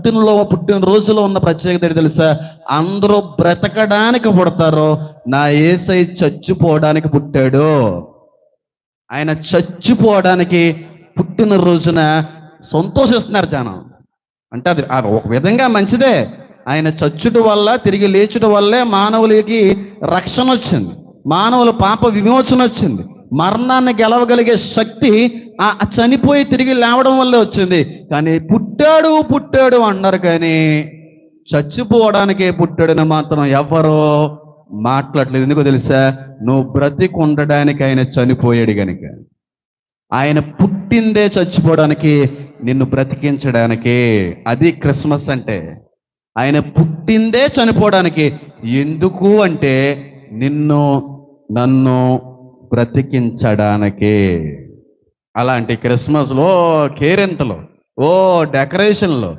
పుట్టినరోజులో ఉన్న ప్రత్యేకత ఏంటి తెలుసా? అందరూ బ్రతకడానికి పుడతారు, నా యేసయ్య చచ్చిపోవడానికి పుట్టాడు. ఆయన చచ్చిపోవడానికి పుట్టినరోజున సంతోషిస్తున్నారు జనం. అంటే అది ఒక విధంగా మంచిదే. ఆయన చచ్చుట వల్ల, తిరిగి లేచుట వల్లే మానవులకి రక్షణ వచ్చింది, మానవుల పాప విమోచన వచ్చింది, మరణాన్ని గెలవగలిగే శక్తి ఆ చనిపోయి తిరిగి లేవడం వల్లే వచ్చింది. కానీ పుట్టాడు పుట్టాడు అన్నారు, కానీ చచ్చిపోవడానికే పుట్టాడని మాత్రం ఎవరో మాట్లాడలేదు. ఎందుకో తెలుసా? నువ్వు బ్రతికి ఉండడానికి ఆయన చనిపోయాడు గనుక. ఆయన పుట్టిందే చచ్చిపోవడానికి, నిన్ను బ్రతికించడానికి. అది క్రిస్మస్ అంటే. ఆయన పుట్టిందే చనిపోవడానికి. ఎందుకు అంటే నిన్ను నన్ను బ్రతికించడానికే. అలాంటి క్రిస్మస్లో కేరింతలు, ఓ డెకరేషన్లు,